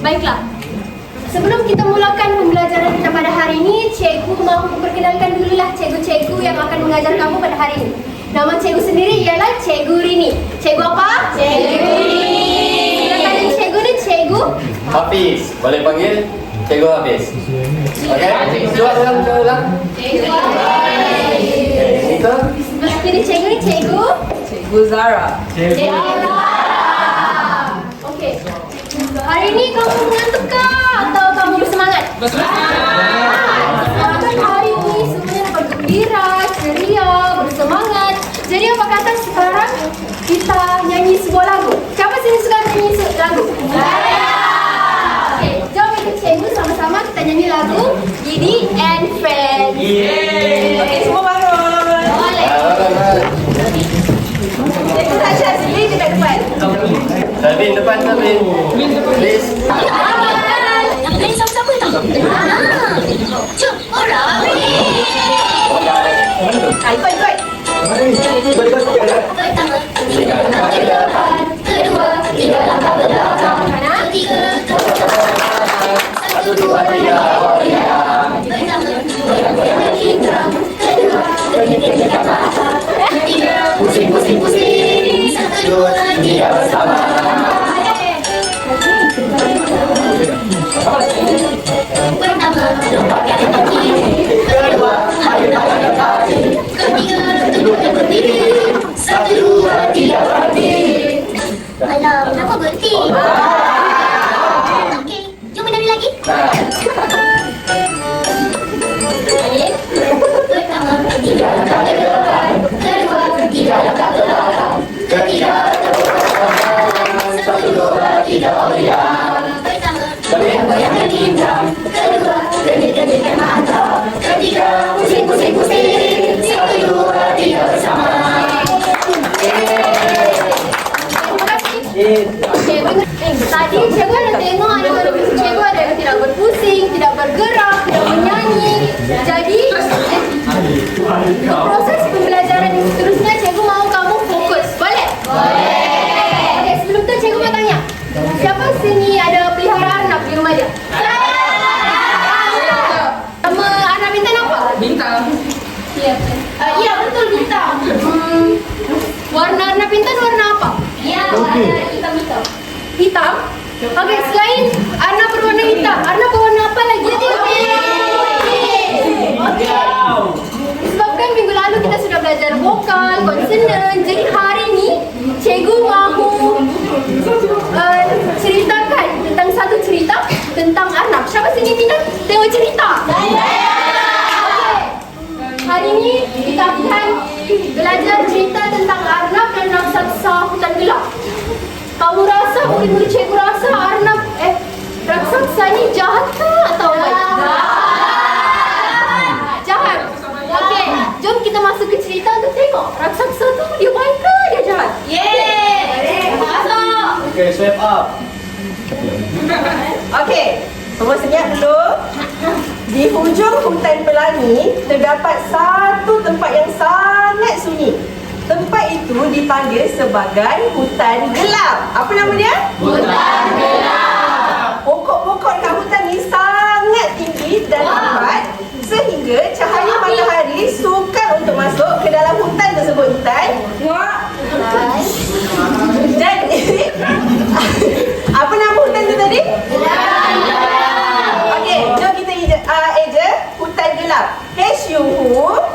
Baiklah. Sebelum kita mulakan pembelajaran kita pada hari ini, cikgu mahu memperkenalkan dululah cikgu-cikgu yang akan mengajar kamu pada hari ini. Nama cikgu sendiri ialah Cikgu Rini. Cikgu apa? Cikgu Rini. Silakan cikgu ni cikgu Hafiz. Boleh panggil Cikgu Hafiz. Okey. Cuba ulang. Cikgu Hafiz. Itu Sebelah kiri cikgu ni cikgu Cikgu Zara. Cikgu Zara. Okey. Hari ini kamu mengantuk kah atau kamu bersemangat? Bersemangat. Hari ini semuanya dapat gembira, ceria, bersemangat. Jadi apa kata sekarang kita nyanyi sebuah lagu? Siapa sini suka nyanyi lagu? Saya. Okey, jom ikut cikgu sama-sama kita nyanyi lagu Giddy and Friends. Okey, semua bangun. Boleh. Cikgu Tasha sendiri di depan. Sabin depan Sabin. Please. Nama lain sama-sama tak? Jom, orang. Ikut. Pertama, tiga langkah ke depan. Kedua, tiga langkah ke belakang. Ketiga, satu, dua, tiga. Pertama, goyang-goyang kaki drum. Kedua, kaki-kaki ke belakang. Ketiga, pusing-pusing. Satu, dua, tiga bersama. Pertama, lompatkan kaki. Kedua, hayun-hayun kaki. Ketiga, tegakkan berdiri. Satu, dua, tiga, berhenti. Alah, kenapa berhenti? Okey, jom menari lagi. Balik. Pertama, tiga langkah ke depan. Kedua, tiga langkah ke belakang. Ketiga, tegakkan kaki. Satu, dua, tiga, goyang. Pertama, goyang-goyang kaki drum. Kedua, genit-genitkan mata. Ketiga, pusing-pusing. Satu, dua, tiga bersama. Okey, tadi cikgu ada tengok cikgu ada yang tidak berpusing, tidak bergerak, tidak menyanyi. Jadi proses pembelajaran yang seterusnya cikgu mahu kamu fokus. Boleh? Boleh. Okey, sebelum tu cikgu mau tanya. Siapa sini ada pelihara arnab di rumah dia? Saya. Nama arnab Bintang apa? Bintang. Ya. Ya, betul Bintang. Warna arnab Bintang warna apa? Ya, warna hitam-hitam. Hitam? Okey, selain arnab berwarna hitam, arnab berwarna apa lagi? Okey. Disebabkan minggu lalu kita sudah belajar vokal, konsonan. Jadi hari ni cikgu mahu ceritakan tentang satu cerita tentang arnab. Siapa sini minat tengok cerita? Saya. Hari ini kita akan belajar cerita tentang arnab dan raksasa hutan gelap. Kamu rasa, murid-murid cikgu rasa arnab raksasa ni jahat ke atau baik? Jahat. Okey, jom kita masuk ke cerita untuk tengok raksasa tu dia baik ke dia jahat? Masuk. Okay, swipe up. Okey, semua senyap dulu. Di hujung hutan pelangi terdapat satu tempat yang sangat sunyi. Tempat itu dipanggil sebagai hutan gelap. Apa nama dia? Hutan gelap. Pokok-pokok dekat hutan ni sangat tinggi dan lebat sehingga cahaya matahari sukar untuk masuk ke dalam hutan tersebut. Dan apa nama hutan tu tadi? Hutan gelap. Okey, jom kita eja hutan gelap. H-U-T-A-N-Tan.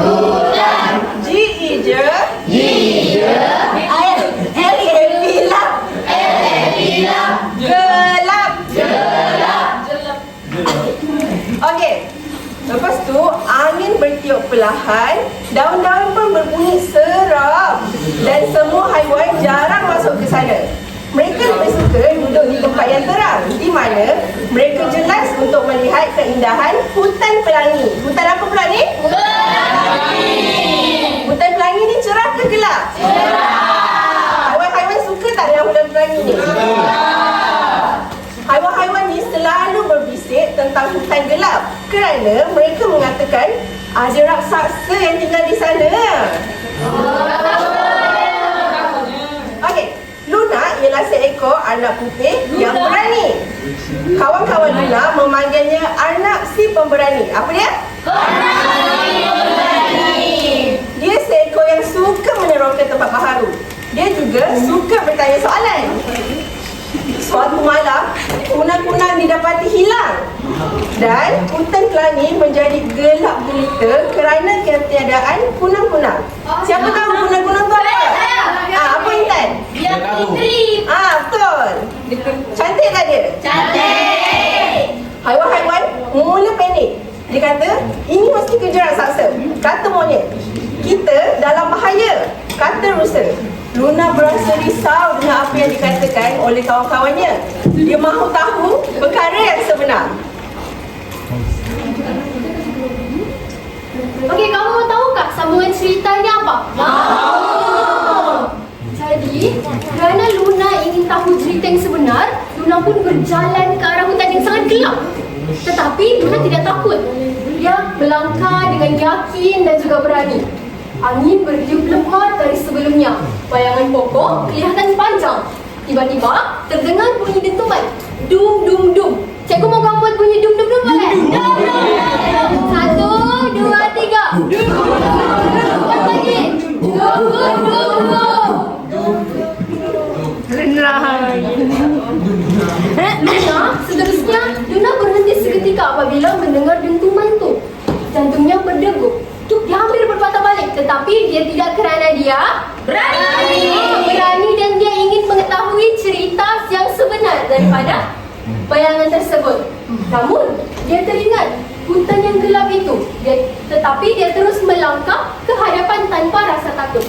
Hutan. G-I-J. L-A-P-lap. Gelap. Okey. Lepas tu angin bertiup perlahan, daun-daun pun berbunyi seram dan semua haiwan jarang masuk ke sana. Mereka lebih suka duduk di tempat yang terang di mana mereka jelas untuk melihat keindahan hutan pelangi. Hutan apa pula ni? Hutan pelangi ni cerah ke gelap? Cerah. Haiwan-haiwan suka tak dengan hutan pelangi ni? Haiwan-haiwan ni selalu berbisik tentang hutan gelap kerana mereka mengatakan ada raksasa yang tinggal di sana. ialah seekor anak putih yang berani. Kawan-kawan Luna memanggilnya anak si pemberani. Apa dia? Dia seekor yang suka meneroka tempat baharu. Dia juga suka bertanya soalan. Suatu malam, kunang-kunang didapati hilang dan hutan Kelangi menjadi gelap gulita kerana ketiadaan kunang-kunang. Siapa tahu kunang-kunang tu apa? Apa Intan? Dia putri. Betul. Cantik tak dia? Cantik. Haiwan-haiwan mula panik. Dia kata, ini mesti kejar raksasa. Kata monyet, kita dalam bahaya. Kata rusa, Luna berasa risau dengan apa yang dikatakan oleh kawan-kawannya. Dia mahu tahu perkara yang sebenar. Okey, kamu mau tahu tak sambungan cerita ni apa? Jadi, kerana Luna ingin tahu cerita yang sebenar, Luna pun berjalan ke arah hutan yang sangat gelap. Tetapi Luna tidak takut. Dia melangkah dengan yakin dan juga berani. Angin bertiup lemah dari sebelumnya. Bayangan pokok kelihatan panjang. Tiba-tiba terdengar bunyi dentuman. Dum dum dum. Cikgu mau kamu buat bunyi dum dum dum boleh? Dum dum. 1, 2, 3. Dum dum. Buat lagi. Dum dum dum. Luna, seterusnya Luna berhenti seketika apabila mendengar dentuman tu. Jantungnya berdegup. Dia hampir berpatah balik, tetapi dia tidak kerana dia berani dan dia ingin mengetahui cerita yang sebenar daripada bayangan tersebut. Namun dia teringat hutan yang gelap itu, tetapi dia terus melangkah ke hadapan tanpa rasa takut.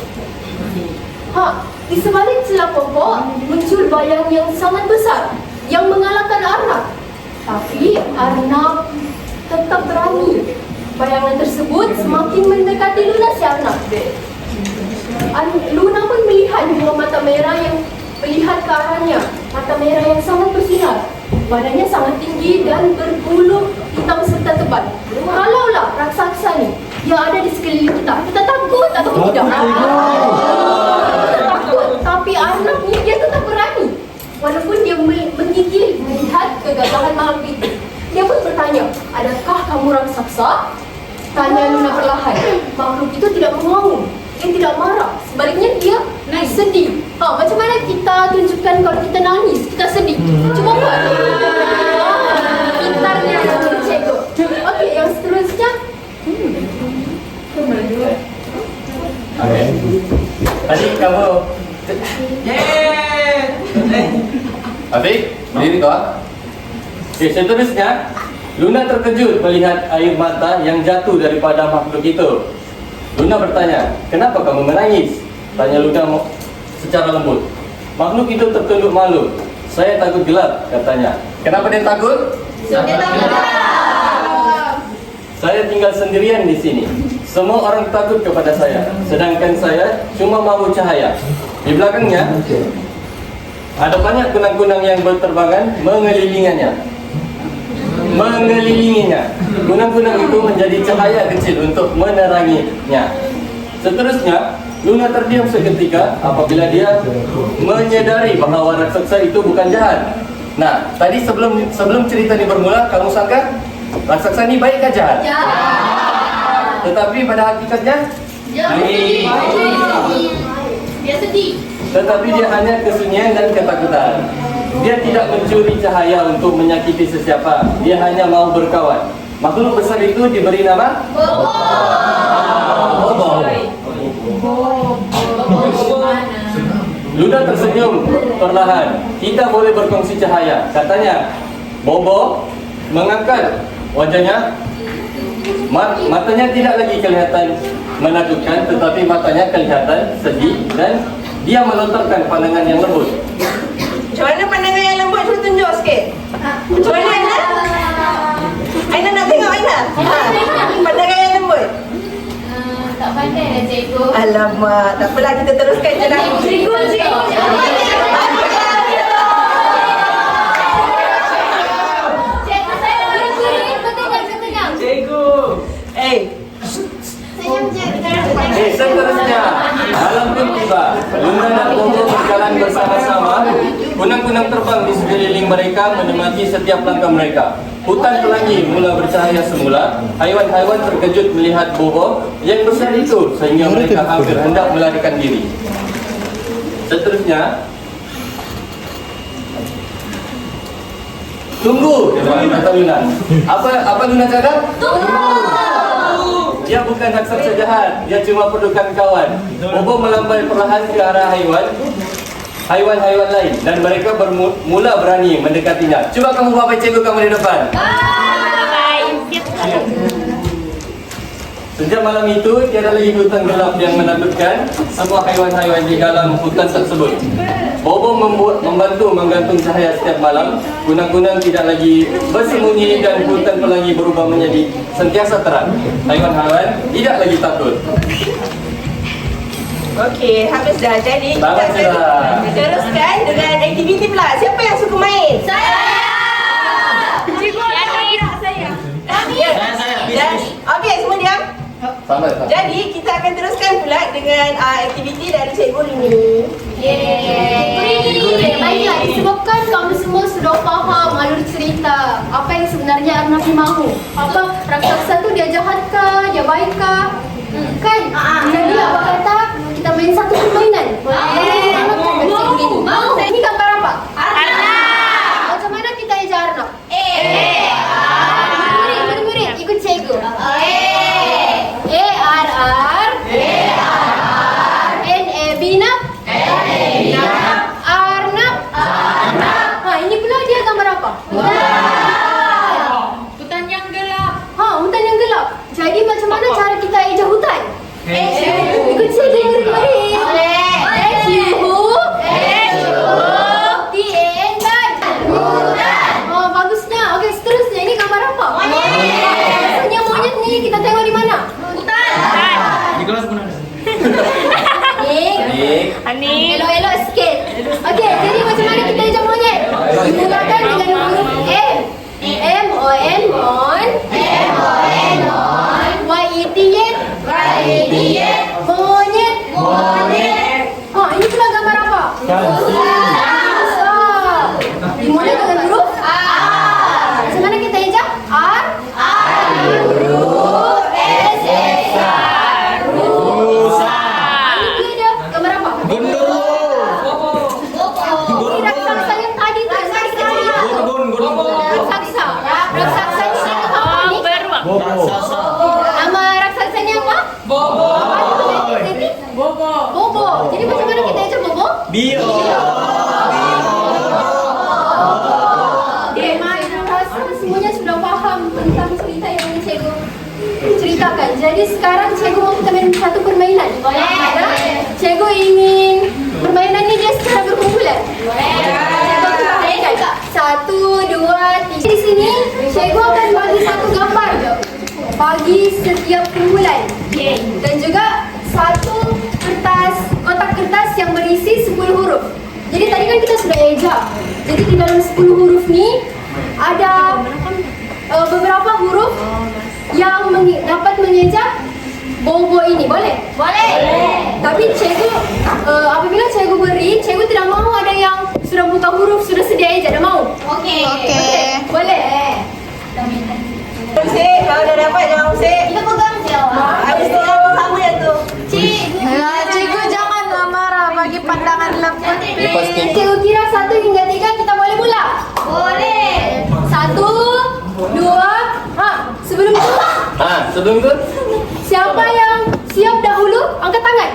Di sebalik celah pokok muncul bayang yang sangat besar yang mengalahkan Arnab. Tapi Arnab tetap berani. Bayangan tersebut semakin mendekati Luna si Arnab. Luna pun melihat dua mata merah yang melihat ke arahnya. Mata merah yang sangat bersinar. Badannya sangat tinggi dan berbulu hitam serta tebal. Kalaulah raksasa ni dia ada di sekeliling kita takut atau tidak? Kita takut, tapi Arnab ni dia tetap berani. Walaupun dia menggigil melihat kegagahan makhluk itu. Dia pun bertanya, adakah kamu raksasa? Tanya Luna perlahan. Makhluk itu tidak mengaum. Dia tidak marah. Sebaliknya dia sedih. Macam mana kita tunjukkan kalau kita nangis, kita sedih? Cuba buat. Pintarnya cikgu. Okey, yang seterusnya. Okay. Tadi kamu Afiq, diri kau. Okay, seterusnya Luna terkejut melihat air mata yang jatuh daripada makhluk itu. Luna bertanya, kenapa kamu menangis? Tanya Luna secara lembut. Makhluk itu tertunduk malu. Saya takut gelap, katanya. Kenapa dia takut? Saya tinggal sendirian di sini. Semua orang takut kepada saya, sedangkan saya cuma mahu cahaya. Di belakangnya ada banyak kunang-kunang yang berterbangan mengelilinginya. Kunang-kunang itu menjadi cahaya kecil untuk meneranginya. Seterusnya, Luna terdiam seketika apabila dia menyadari bahawa raksasa itu bukan jahat. Nah, tadi sebelum cerita ini bermula, kamu sangka raksasa ini baik atau jahat? Jahat. Tetapi pada hakikatnya Dia sedih. Tetapi dia hanya kesunyian dan ketakutan. Dia tidak mencuri cahaya untuk menyakiti sesiapa. Dia hanya mau berkawan. Makhluk besar itu diberi nama Bobo. Luna tersenyum perlahan. Kita boleh berkongsi cahaya, katanya. Bobo mengangkat wajahnya. Matanya tidak lagi kelihatan menakutkan, tetapi matanya kelihatan sedih dan dia melontarkan pandangan yang lembut. Macam mana pandangan yang lembut? Cuba tunjuk sikit. Macam mana Aina? Aina nak tengok Aina? Pandangan yang lembut. Tak pandai dah cikgu. Alamak, tak apalah, kita teruskan je lah. Cikgu. Seterusnya, malam pun tiba. Luna dan Bobo berjalan bersama-sama Kunang-kunang terbang di sekeliling mereka menikmati setiap langkah mereka. Hutan pelangi mula bercahaya semula. Haiwan-haiwan terkejut melihat Bobo yang besar itu sehingga mereka hampir hendak melarikan diri. Seterusnya, tunggu, kata Luna. Apa Luna cakap? Tunggu. Dia bukan raksasa jahat, dia cuma perlukan kawan. Bobo melambai perlahan ke arah haiwan-haiwan lain dan mereka mula berani mendekatinya. Cuba kamu bawa cikgu kamu di depan. Sejak malam itu, tiada lagi hutan gelap yang menakutkan semua haiwan-haiwan di dalam hutan tersebut. Bobo membantu menggantung cahaya setiap malam. Kunang-kunang tidak lagi bersembunyi dan hutan pelangi berubah menjadi sentiasa terang. Haiwan-haiwan tidak lagi takut. Okey, habis dah. Jadi kita teruskan dengan aktiviti pula. Siapa yang suka main? Saya. Okey, semua diam. Sama. Jadi kita akan teruskan pula dengan aktiviti dari Cikgu Rini. Baiklah, disebabkan kamu semua sudah faham alur cerita apa yang sebenarnya Arnaf mahu. Apa raksasa tu dia jahat kah, dia baik kah? Kan? Jadi apa kata kita main satu permainan? Mau? Ini gambar apa? Arnaf. Macam mana kita eja Arnaf? Murid-murid ikut cikgu. Binap. Arnab. Ini pula dia gambar apa? Hutan yang gelap. Hutan yang gelap. Jadi macam mana cara kita eja hutan? Ikut saya murid-murid. Bagusnya. Okey, seterusnya ini gambar apa? Maksudnya monyet ni kita tengok di mana? Hutan. Di kelas pun ada. Elok-elok sikit. Okey, jadi macam mana kita eja monyet? Dimulakan dengan huruf M. M-O-N, mon. Y-E-T-Y. Monyet. Ini pula gambar apa? Rusa. Dimulai dengan huruf A. Macam mana kita eja? R. Nama raksasanya apa? Bobo. Jadi macam mana kita eja Bobo? Bio. Rasa semuanya sudah faham tentang cerita yang cikgu ceritakan. Jadi sekarang cikgu mau kita main satu permainan. Boleh. Cikgu ingin permainan ni dia secara berkumpulan. Satu, dua, tiga. Di sini cikgu akan bagi satu gambar bagi setiap kumpulan. Dan juga satu kotak kertas yang berisi 10 huruf. Jadi tadi kan kita sudah eja. Jadi di dalam 10 huruf ni ada beberapa huruf yang dapat mengeja Bobo ini. Boleh? Tapi cikgu apabila cikgu beri, cikgu tidak mahu ada yang sudah buka huruf, sudah sedia eja. Dah mahu? Okey. Boleh? Usik, kalau dah dapat jangan usik. Kita pegang jawab. Habis tu orang sama yang tu. Cikgu jangan marah bagi pandangan lembut. Lepas ni. Cikgu kira 1 hingga 3 kita boleh mula? Boleh. 1, 2, sebelum tu? Sebelum tu? Siapa yang siap dahulu, angkat tangan.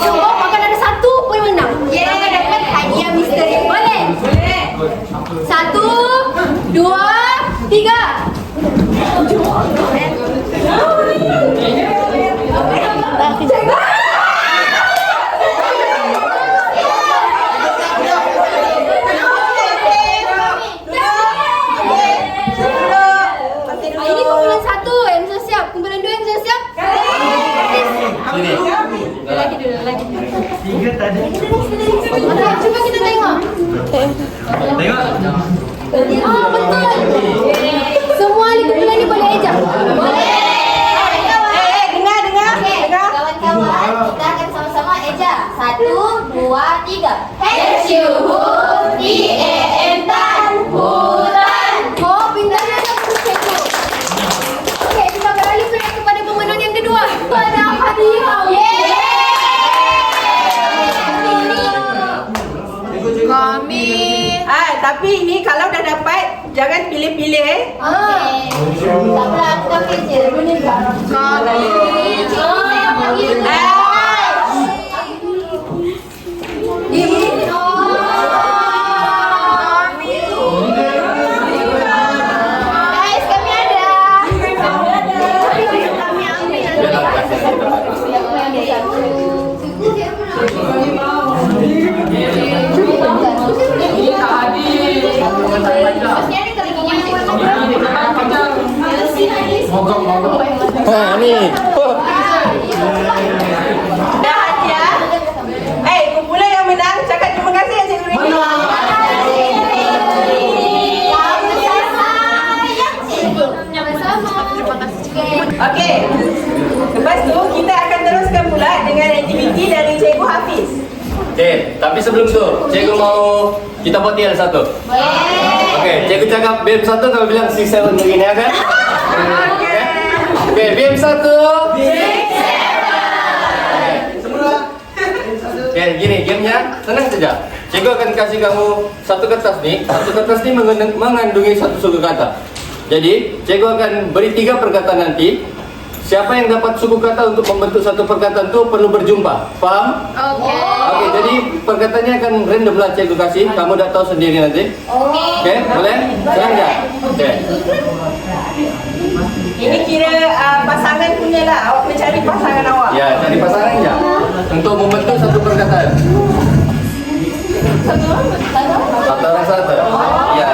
Sebab akan ada 1 pemenang. Akan dapat hadiah misteri. Boleh? 1, 2, 3. Ini kumpulan 1 yang sudah siap. Kumpulan 2 yang sudah siap. Sini. Lagi dulu. 3 tadi. Okey, cuba kita tengok. Tengok. Betul. Semua ahli kumpulan ni boleh eja? Boleh. Dengar. Kawan-kawan, kita akan sama-sama eja. 1, 2, HUTAN, hutan. Oh, pintarnya satu cikgu. Oke, kita beralih pula kepada pemenang yang kedua. Pada hadiah. Kami. Tapi ini kalau dah dapat, jangan pilih-pilih. Ah. Tak kita kecil. Guys, kami ada. Ni. Dah hadiah. Kumpulan yang menang, cakap terima kasih ya Cikgu Rini. Okey. Lepas tu kita akan teruskan pula dengan aktiviti dari Cikgu Hafiz. Okey, tapi sebelum tu, cikgu mau kita buat tiada satu. Okey, cikgu cakap BM 1 kalau bilang 6-7 begini ya kan? Okey. Okey, BM 1. Okey, gini gamenya senang saja. Cikgu akan kasih kamu satu kertas ni. Satu kertas ni mengandungi satu suku kata. Jadi, cikgu akan beri 3 perkataan nanti. Siapa yang dapat suku kata untuk membentuk satu perkataan itu perlu berjumpa. Faham? Okey, jadi perkataannya akan random lah cikgu kasih. Kamu dah tahu sendiri nanti. Okey, boleh? Senang tak? Okey. Ini kira pasangan punya lah. Awak kena cari pasangan awak. Ya, cari pasangan je untuk membentuk satu perkataan. Satu orang satu. Ya.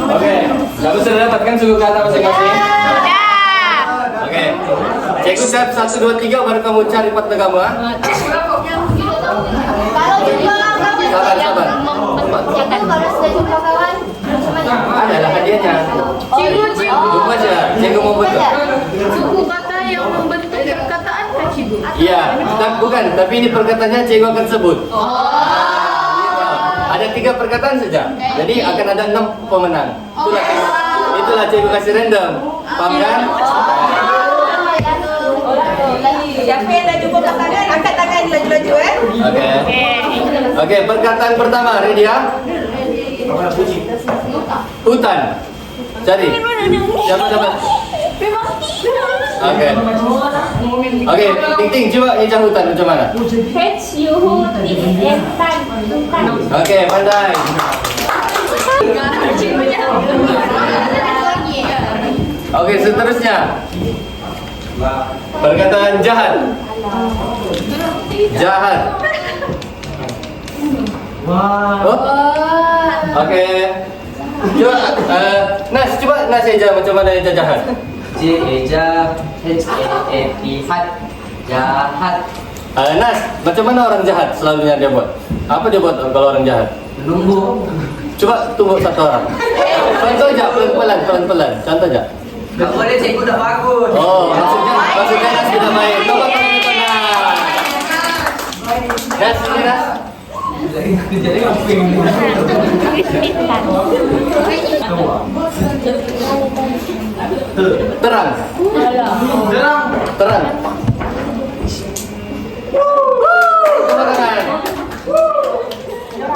Okey, kamu sudah dapatkan suku kata masing-masing? Okey. Cikgu siap 1, 2, 3 baru kamu cari partner kamu ah. Sabar. Kalau sudah jumpa kawan, macam mana? Adalah hadiahnya. Jumpa saja. Cikgu mau bentuk. Suku kata yang membentuk perkataan kan cikgu? Iya, bukan. Tapi ini perkataannya cikgu akan sebut. Ada 3 perkataan saja. Jadi akan ada 6 pemenang. Itulah cikgu kasih random. Faham kan? Siapa yang dah jumpa pasangan, angkat tangan laju-laju Okey. Okey, perkataan pertama, ready ya? Hutan. Cari. Siapa dapat? Okey. Okey, Ting, cuba hijau hutan macam mana? HUTAN. Okey, pandai. Okey, seterusnya. Perkataan jahat. Jahat. Oh? Okey. Cuba, Nas, cuba Nas eja macam mana eja jahat. J-A-H-A-T jahat. Nas, macam mana orang jahat selalunya dia buat? Apa dia buat kalau orang jahat? Menunggu. Coba tunggu satu orang. Contoh aja, pelan-pelan. Contoh aja. Tak boleh, cikgu dah bagus. Oh, maksudnya Nas sudah baik. Coba tangan untuk Nas. Nas, ini Nas. Jadi apa ini? Terang. Terang. Tepuk tangan.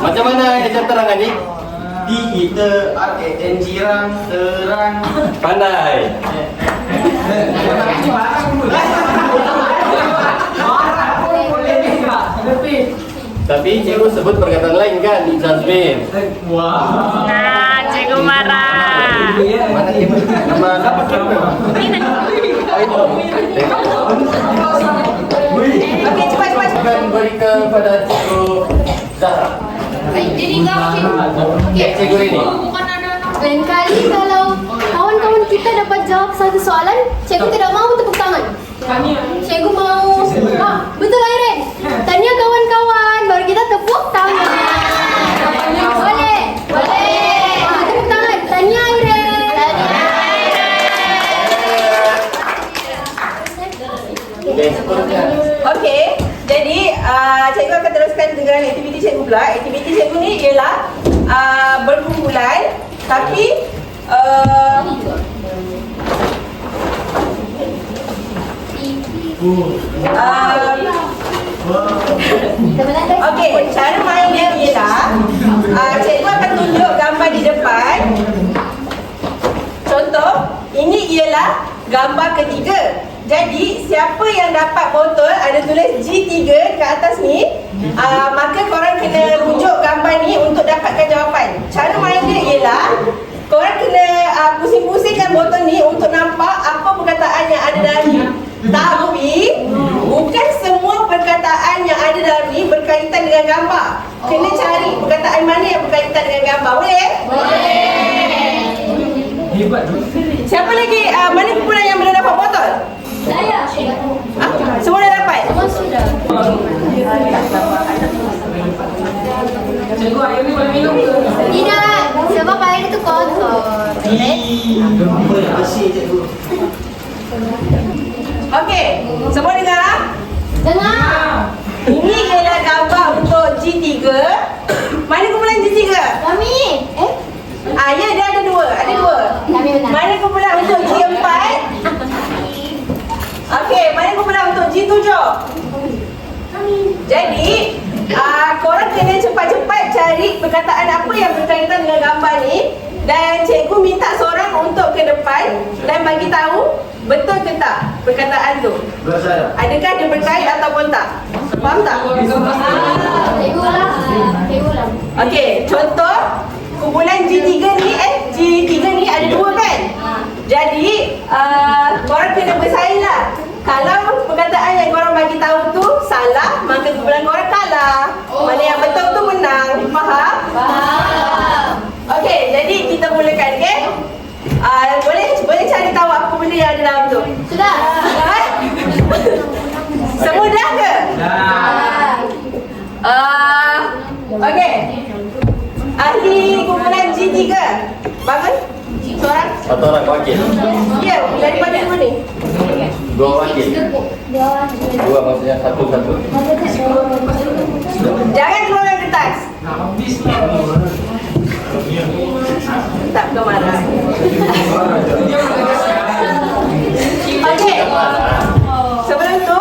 Macam mana eja terang ni? T-I-T-A-N jirang terang. Pandai. Tapi cikgu sebut perkataan lain kan, Jasmine. Wah. Nah, cikgu marah. Mana cikgu? Nama apa cikgu? Okey, cepat. Akan beri kepada cikgu Zahra. Jadi kamu Cikgu ini. lain kali kalau kawan-kawan kita dapat jawab satu soalan, cikgu tidak mau tepuk tangan. Cikgu mau. Betul Airen? Tanya kawan-kawan, baru kita tepuk tangan. Boleh? Tepuk tangan. Tanya Airen. ini ialah berkumpulan, tapi okey, cara main dia ialah cikgu akan tunjuk gambar di depan. Contoh, ini ialah gambar ketiga. Jadi, siapa yang dapat botol ada tulis G3 ke atas ni, maka korang kena rujuk gambar ni untuk dapatkan jawapan. Cara main dia ialah korang kena pusing-pusingkan botol ni untuk nampak apa perkataan yang ada dalam ni. Tapi bukan semua perkataan yang ada dalam ni berkaitan dengan gambar. Kena cari perkataan mana yang berkaitan dengan gambar. Boleh? Hebat tu. Siapa lagi? Mana kumpulan yang belum dapat botol? Saya. Semua dah dapat? Semua sudah. Cikgu, air ni boleh minum ke? Tidak, sebab air itu kotor. Apa yang asyik cikgu? Okey, semua dengar? Dengar. Ini ialah gambar untuk G3. Mana kumpulan G3? Kami. Ya, dia ada dua. Ada dua. Kami benar. Mana kumpulan untuk G4? Okey, mana kumpulan untuk G7? Jadi, korang kena cepat-cepat cari perkataan apa yang berkaitan dengan gambar ni. Dan cikgu minta seorang untuk ke depan dan bagi tahu betul ke tak perkataan tu. Adakah dia berkait ataupun tak? Faham tak? Cikgu ulang. Okey, contoh kumpulan G3 ni G3 ni ada dua kan? Jadi korang kena bersaing lah. Kalau perkataan yang korang bagi tahu tu salah, maka kumpulan korang kalah. Mana yang betul tu menang. Faham? Faham. Okey, jadi kita mulakan, okey? Boleh cari tahu apa benda yang ada dalam tu? Sudah. Semua dah ke? Dah. Okey. Ahli kumpulan G3. Bangun. Seorang. Satu orang wakil. Ya, daripada mana ni? Dua wakil. Dua maksudnya satu-satu. Jangan keluarkan kertas. Tak kau marah. Okey. Sebelum tu,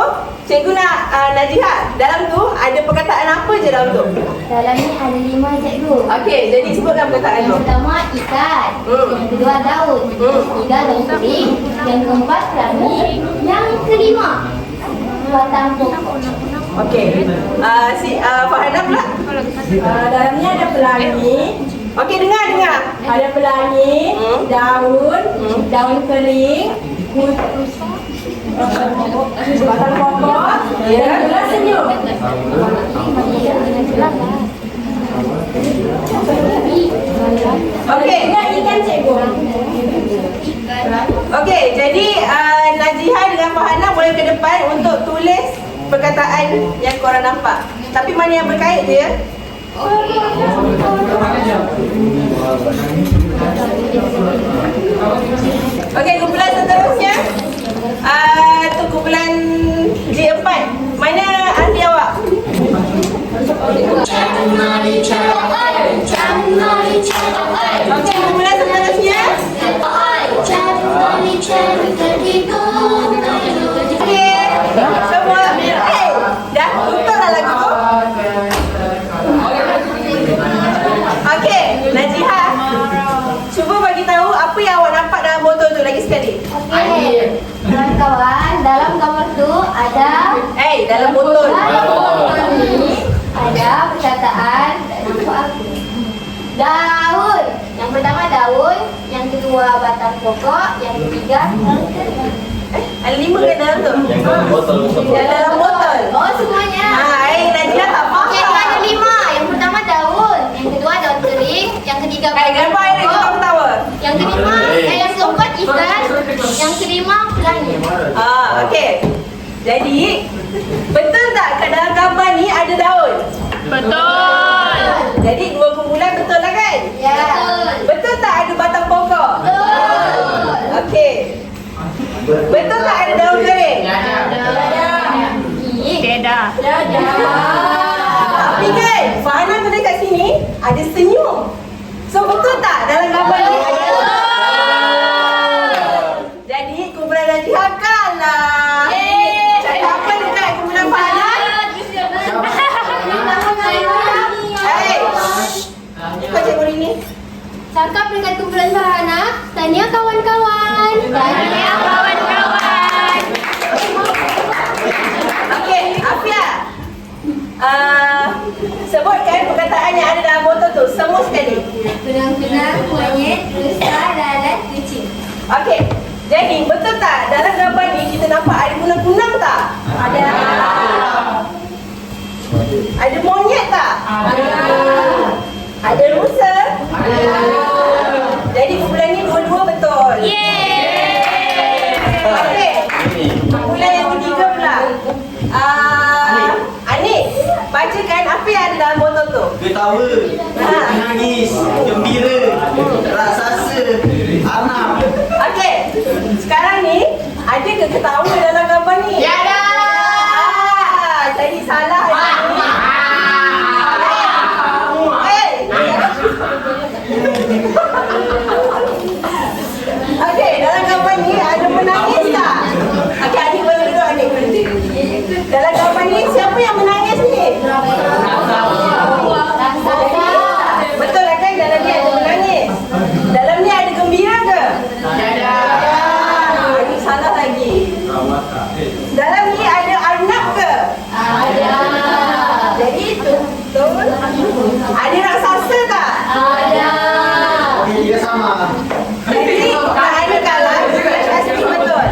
cikgu nak Najiha, dalam tu ada perkataan apa je dalam tu? Dalam ni ada 5 cikgu. Okey, jadi sebutkan perkataan tu. Yang pertama ikan, yang kedua daun, yang ketiga daun kering, yang keempat pelangi, yang kelima batang pokok. Okey. Farhana pula? Dalam ni ada pelangi. Okey, dengar. Ada pelangi, daun, daun kering, batang pokok, dan juga senyum. Okey, ikan cikgu. Okey, jadi Najiha dengan Farhana boleh ke depan untuk tulis perkataan yang korang nampak. Tapi mana yang berkait je ya? Okey, kumpulan seterusnya. Tu kumpulan G4. Mana ahli awak? Okey, kumpulan seterusnya. Okey, semua. Dah tutup dah lagu tu. Okey, Najiha, cuba bagi tahu apa yang awak nampak dalam botol tu lagi sekali. Okey, kawan-kawan, dalam gambar tu ada Dalam botol. dalam botol ni ada perkataan daun. Yang pertama daun, yang kedua batang pokok, yang ketiga daun kering. Ada 5 kan dalam tu? Yang dalam botol tersebut. Yang dalam botol. Oh, semuanya. Najiha tak Okey, faham. ada 5. Yang pertama daun, yang kedua daun kering, yang ketiga Gambar ni kita ketawa. yang kelima, yang keempat ikan, yang kelima pelangi. Okey. Jadi, betul tak kat dalam gambar ni ada daun? Betul. Jadi dua kumpulan betul lah kan? Ya. Betul tak ada batang pokok? Betul. Okey. Betul tak ada daun kering? Tidak. Tapi kan, Farhana tulis kat sini, Farhana. Tahniah kawan-kawan. Tahniah kawan-kawan. Okey, Afia. Sebutkan perkataan yang ada dalam botol tu. Semua sekali. Benang-benang, monyet, rusa, lalat, kucing. Okey. Jadi, betul tak dalam gambar ni kita nampak ada kunang-kunang tak? Ada. Ada monyet tak? Ada. Ada rusa? Ada. Jadi kumpulan ni dua-dua betul. Yeay. Okey. Kumpulan yang ketiga pula. Anik, bacakan apa yang ada dalam botol tu. Ketawa, menangis, gembira, raksasa, anak. Okey. Sekarang ni ada ke ketawa dalam gambar ni? Ya ada. Jadi salah. Okey, dalam gambar ni ada menangis tak? Okey, adik boleh duduk, adik boleh duduk. Dalam gambar ni siapa yang menangis ni? Betul lah kan dalam ni ada menangis. Dalam ni ada gembira ke? Ada. Ini salah lagi. Dalam ni ada anak ke? Ada. Jadi itu betul. Ada raksasa tak? Ada. Dia sama. Jadi tak ada kalah. Raksasa ni betul.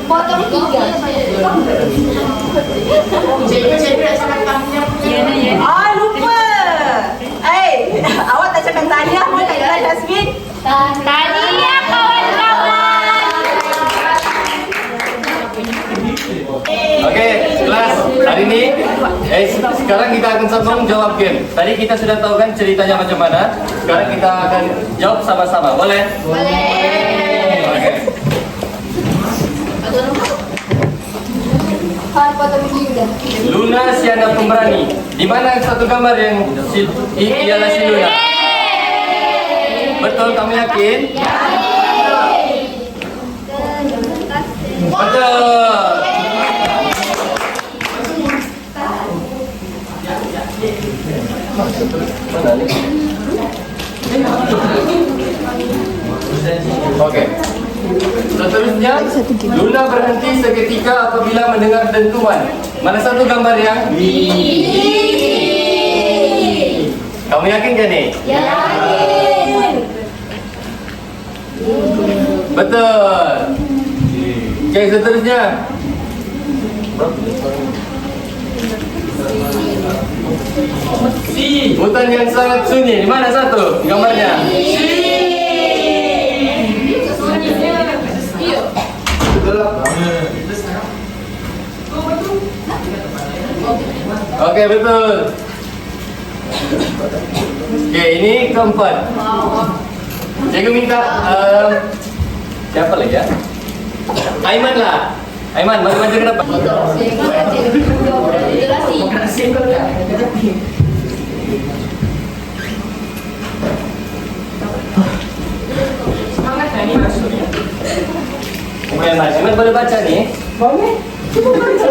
Potong tiga. Cikgu nak cakap tanya. Lupa. Awak tak cakap tahniah pun tak jalan Jasmine. Tahniah kawan-kawan. Okey, kelas hari ni sekarang kita akan sambung jawab game. Tadi kita sudah tahu kan ceritanya macam mana. Sekarang kita akan jawab sama-sama. Boleh? Boleh. Okey. Potong tiga. Luna si anak pemberani. Di mana satu gambar yang ialah si Luna? Betul, kamu yakin? Betul. Okey. Seterusnya, Luna berhenti seketika apabila mendengar dentuman. Mana satu gambar yang? Kamu yakin kan ni? Yakin. Betul. Okey, seterusnya. Hutan yang sangat sunyi. Di mana satu gambarnya? Okey, betul. Okey, ini keempat. Cikgu minta siapa lagi ya? Aiman lah. Aiman, mari maju ke depan. Okey, Aiman boleh baca ni? Boleh. Cuba baca.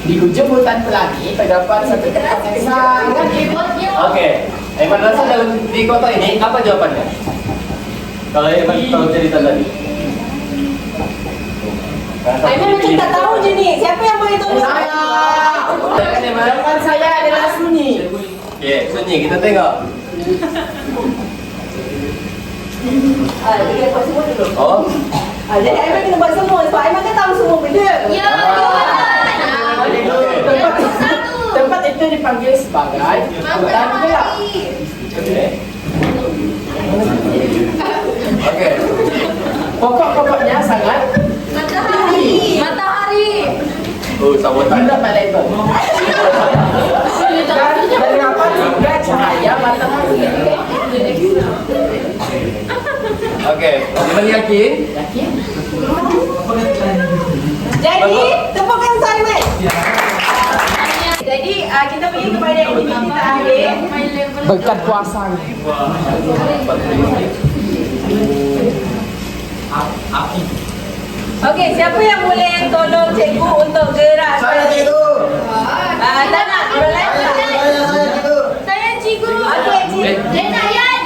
Di hujung hutan pelangi terdapat satu tempat yang sangat hebatnya. Okey. Aiman rasa dalam di kota ini apa jawabannya? Kalau Aiman tahu cerita tadi. Aiman macam tak tahu je ni. Siapa yang boleh tolong? Saya. Kan Aiman? Jawapan saya adalah sunyi. Okey, sunyi kita tengok. Dia buat semua dulu. Oh. Jadi Aiman kena buat semua sebab Aiman kan tahu semua benda. Ya. Tempat itu dipanggil sebagai hutan gelap. Okey. Okey. Pokok-pokoknya sangat Matahari. Oh, sabotan. tidak lebar. Dan terdapat juga cahaya matahari. Okey, Aiman yakin? Yakin? Jadi, tepukan Simon. Jadi, kita pergi kepada aktiviti terakhir. Berkat puasa. Okey, siapa yang boleh tolong cikgu untuk gerak? Saya cikgu. Tak nak. Orang lain tak. Saya cikgu. Saya cikgu. Okey, Cik. Lena, Yan.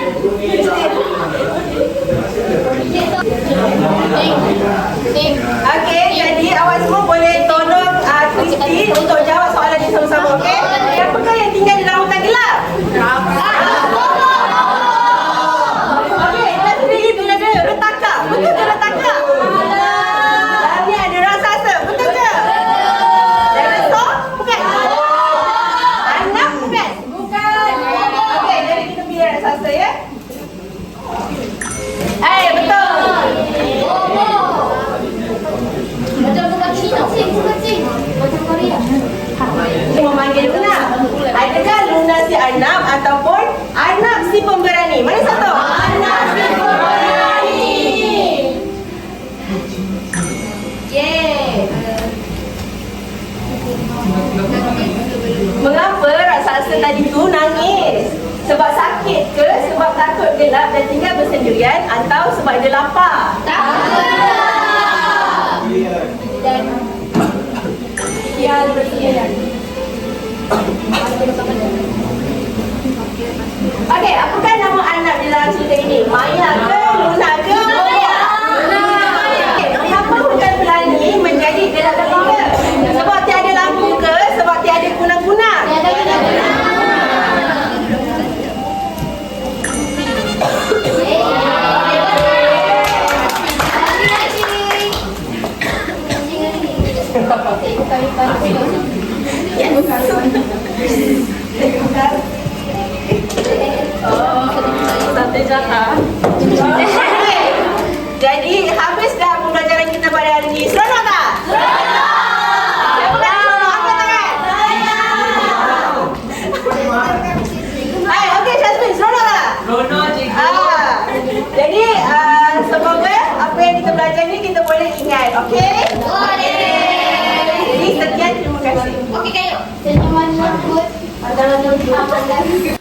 Okey, jadi awak semua boleh tolong Kristi untuk jawab soalan ni sama-sama, okey? Siapakah yang tinggal di dalam hutan gelap? Okey, dan sendiri tu ada retaka. Betul ke retaka? Dan ni ada raksasa. Betul ke? Dinosaur? Bukan. Anak? Bukan. Okey, jadi kita pilih raksasa ya. Betul. Macam bukan cing. Macam Korea. Memanggil Luna. Adakah Luna si Arnab ataupun Arnab si pemberani? Mana satu? Arnab si pemberani. Mengapa raksasa tadi tu nangis? Sebab sakit ke? Sebab takut gelap dan tinggal bersendirian? Atau sebab dia lapar? Dan dia bersendirian. Okey, apakah nama anak di dalam cerita ini? Maya ke? Luna ke? Maya. Okey, kenapa hutan Pelani menjadi gelap gulita? Sebab tiada lampu ke? Sebab tiada kunang-kunang? Sampai jahat. Jadi habis dah pembelajaran kita pada hari ini. Seronok tak? Seronok! Siapa kata seronok? Angkat tangan. Okey, Syazmin, seronok tak? Seronok cikgu. Jadi semoga apa yang kita belajar ni kita boleh ingat, okey? Jadi sekian, terima kasih. Okey kayu. Senyuman lembut. Padahal dia